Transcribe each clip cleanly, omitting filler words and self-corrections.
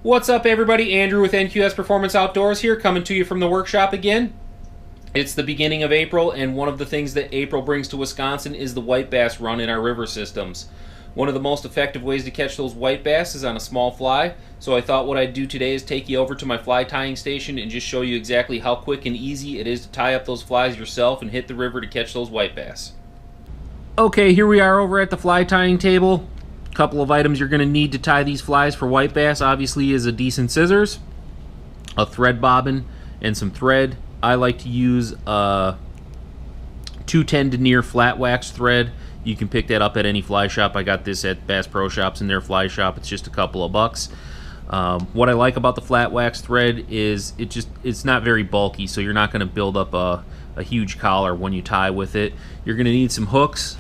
What's up, everybody? Andrew with NQS Performance Outdoors here, coming to you from the workshop again. It's the beginning of April, and one of the things that April brings to Wisconsin is the white bass run in our river systems. One of the most effective ways to catch those white bass is on a small fly, so I thought what I'd do today is take you over to my fly tying station and just show you exactly how quick and easy it is to tie up those flies yourself and hit the river to catch those white bass. Okay, here we are over at the fly tying table. Couple of items you're going to need to tie these flies for white bass obviously is a decent scissors, a thread bobbin, and some thread. I like to use a 210 denier flat wax thread. You can pick that up at any fly shop. I got this at Bass Pro Shops in their fly shop. It's just a couple of bucks. What I like about the flat wax thread is it's not very bulky, so you're not going to build up a huge collar when you tie with it. You're going to need some hooks.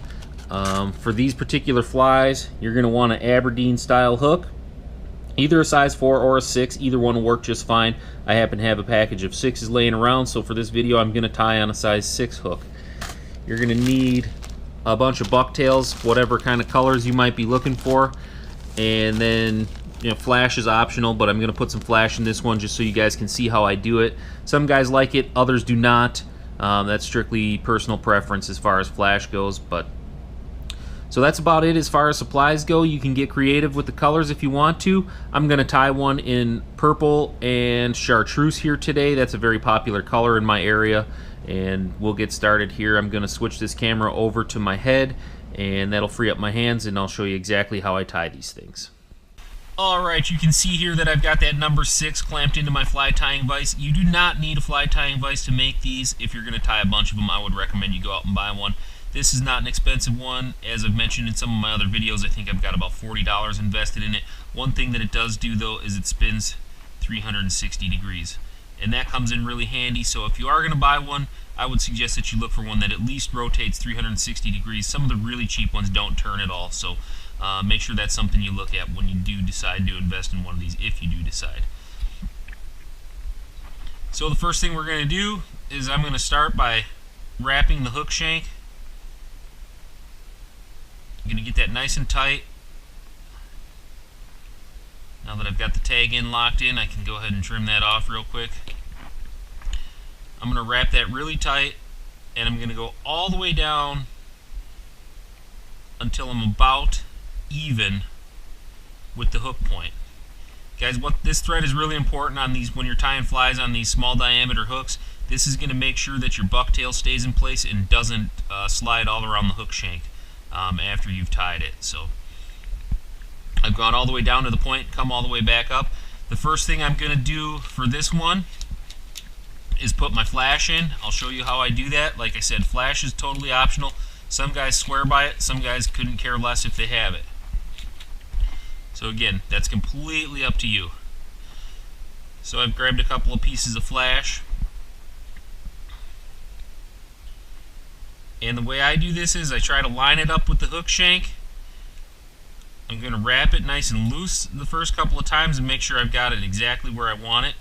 For these particular flies, you're going to want an Aberdeen style hook, either a size 4 or a 6. Either one will work just fine. I happen to have a package of 6s laying around, so for this video I'm going to tie on a size 6 hook. You're going to need a bunch of bucktails, whatever kind of colors you might be looking for, and then flash is optional, but I'm going to put some flash in this one just so you guys can see how I do it. Some guys like it, others do not. That's strictly personal preference as far as flash goes, but so that's about it as far as supplies go. You can get creative with the colors if you want to. I'm going to tie one in purple and chartreuse here today. That's a very popular color in my area, and we'll get started here. I'm going to switch this camera over to my head, and that'll free up my hands, and I'll show you exactly how I tie these things. Alright, you can see here that I've got that number 6 clamped into my fly tying vise. You do not need a fly tying vise to make these. If you're going to tie a bunch of them, I would recommend you go out and buy one. This is not an expensive one. As I've mentioned in some of my other videos, I think I've got about $40 invested in it. One thing that it does do, though, is it spins 360 degrees. And that comes in really handy, so if you are going to buy one, I would suggest that you look for one that at least rotates 360 degrees. Some of the really cheap ones don't turn at all, so make sure that's something you look at when you do decide to invest in one of these, if you do decide. So the first thing we're going to do is I'm going to start by wrapping the hook shank. I'm going to get that nice and tight. Now that I've got the tag in locked in, I can go ahead and trim that off real quick. I'm going to wrap that really tight, and I'm going to go all the way down until I'm about even with the hook point. Guys, this thread is really important on these when you're tying flies on these small diameter hooks. This is going to make sure that your bucktail stays in place and doesn't slide all around the hook shank after you've tied it. So I've gone all the way down to the point, come all the way back up. The first thing I'm going to do for this one is put my flash in. I'll show you how I do that. Like I said, flash is totally optional. Some guys swear by it, some guys couldn't care less if they have it. So again, that's completely up to you. So I've grabbed a couple of pieces of flash. And the way I do this is I try to line it up with the hook shank. I'm going to wrap it nice and loose the first couple of times and make sure I've got it exactly where I want it.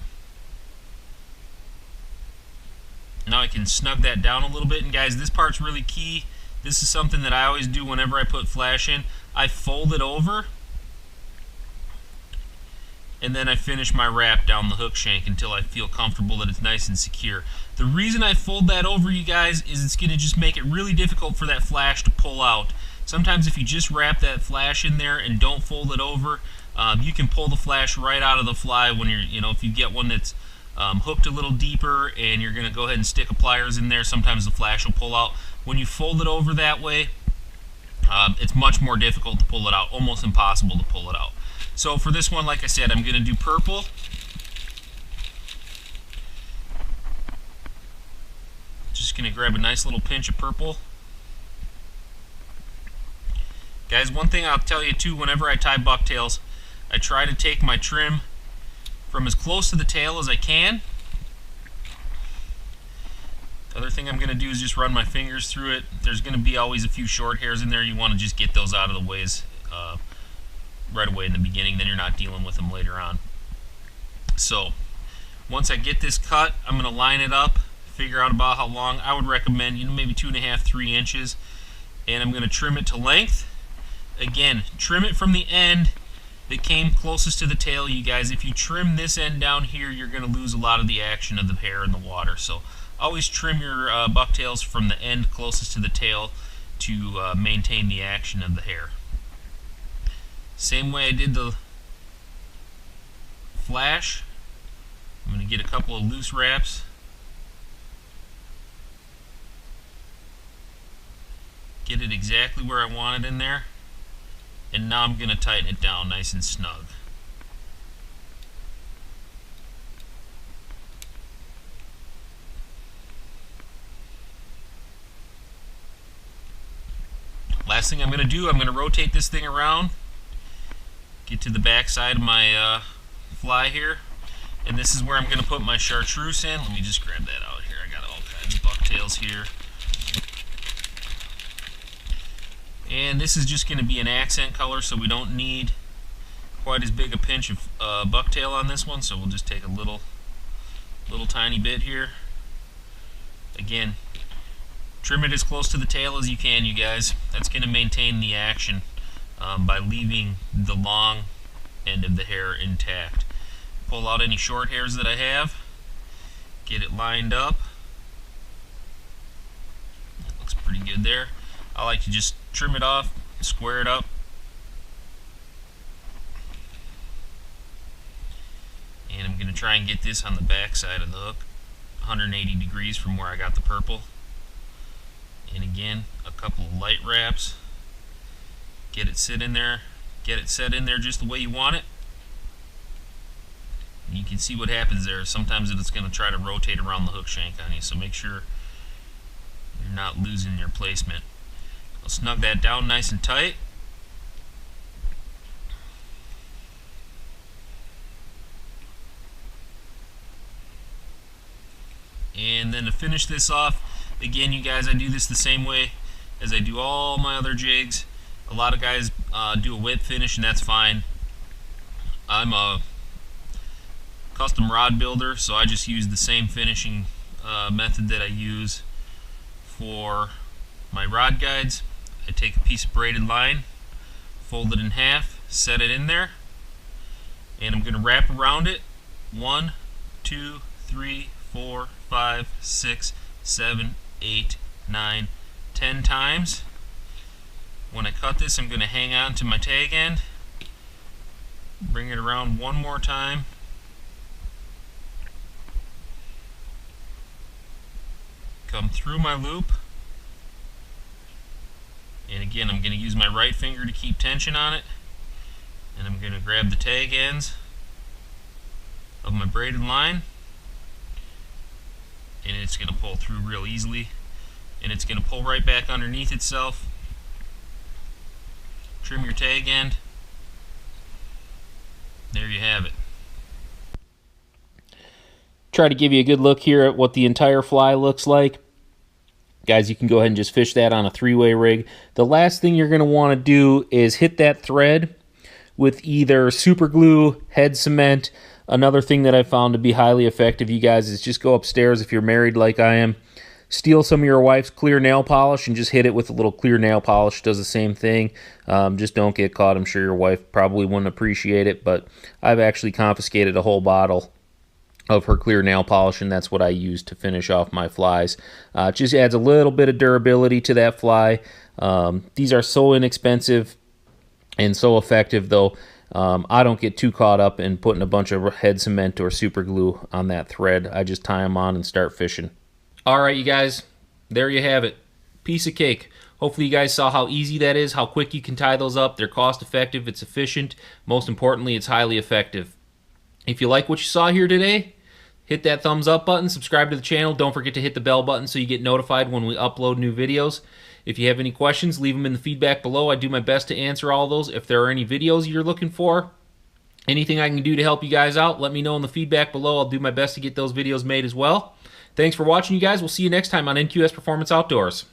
Now I can snug that down a little bit, and guys, this part's really key. This is something that I always do whenever I put flash in. I fold it over, and then I finish my wrap down the hook shank until I feel comfortable that it's nice and secure. The reason I fold that over, you guys, is it's going to just make it really difficult for that flash to pull out. Sometimes if you just wrap that flash in there and don't fold it over, you can pull the flash right out of the fly when you're, if you get one that's hooked a little deeper and you're going to go ahead and stick a pliers in there, sometimes the flash will pull out. When you fold it over that way, it's much more difficult to pull it out, almost impossible to pull it out. So for this one, like I said, I'm going to do purple. Just going to grab a nice little pinch of purple. Guys, one thing I'll tell you too, whenever I tie bucktails, I try to take my trim from as close to the tail as I can. The other thing I'm going to do is just run my fingers through it. There's going to be always a few short hairs in there. You want to just get those out of the ways right away in the beginning, then you're not dealing with them later on. So once I get this cut, I'm going to line it up, figure out about how long. I would recommend maybe 2.5, 3 inches, and I'm going to trim it to length. Again, trim it from the end that came closest to the tail, you guys, if you trim this end down here, you're going to lose a lot of the action of the hair in the water. So always trim your bucktails from the end closest to the tail to maintain the action of the hair. Same way I did the flash, I'm going to get a couple of loose wraps. Get it exactly where I want it in there. And now I'm going to tighten it down nice and snug. Last thing I'm going to do, I'm going to rotate this thing around, get to the back side of my fly here, and this is where I'm going to put my chartreuse in. Let me just grab that out here. I got all kinds of bucktails here. And this is just going to be an accent color, so we don't need quite as big a pinch of bucktail on this one, so we'll just take a little tiny bit here. Again, trim it as close to the tail as you can, you guys. That's going to maintain the action by leaving the long end of the hair intact. Pull out any short hairs that I have, get it lined up. That looks pretty good there. I like to just trim it off, square it up. And I'm going to try and get this on the back side of the hook, 180 degrees from where I got the purple. And again, a couple of light wraps. Get it set in there just the way you want it. And you can see what happens there. Sometimes it's going to try to rotate around the hook shank on you, so make sure you're not losing your placement. I'll snug that down nice and tight. And then to finish this off, again, you guys, I do this the same way as I do all my other jigs. A lot of guys do a whip finish, and that's fine. I'm a custom rod builder, so I just use the same finishing method that I use for my rod guides. I take a piece of braided line, fold it in half, set it in there, and I'm going to wrap around it 1, 2, 3, 4, 5, 6, 7, 8, 9, 10 times. When I cut this, I'm going to hang on to my tag end, bring it around one more time, come through my loop, and again, I'm going to use my right finger to keep tension on it, and I'm going to grab the tag ends of my braided line, and it's going to pull through real easily, and it's going to pull right back underneath itself. Trim your tag end. There you have it. Try to give you a good look here at what the entire fly looks like. Guys, you can go ahead and just fish that on a 3-way rig. The last thing you're going to want to do is hit that thread with either super glue, head cement. Another thing that I found to be highly effective, you guys, is just go upstairs if you're married like I am. Steal some of your wife's clear nail polish and just hit it with a little clear nail polish. Does the same thing. Just don't get caught. I'm sure your wife probably wouldn't appreciate it, but I've actually confiscated a whole bottle of her clear nail polish, and that's what I use to finish off my flies. It just adds a little bit of durability to that fly. These are so inexpensive and so effective, though. I don't get too caught up in putting a bunch of head cement or super glue on that thread. I just tie them on and start fishing. All right, you guys, there you have it. Piece of cake. Hopefully you guys saw how easy that is, how quick you can tie those up. They're cost effective, it's efficient. Most importantly, it's highly effective. If you like what you saw here today, hit that thumbs up button, subscribe to the channel. Don't forget to hit the bell button so you get notified when we upload new videos. If you have any questions, leave them in the feedback below. I do my best to answer all those. If there are any videos you're looking for, anything I can do to help you guys out, let me know in the feedback below. I'll do my best to get those videos made as well. Thanks for watching, you guys. We'll see you next time on NQS Performance Outdoors.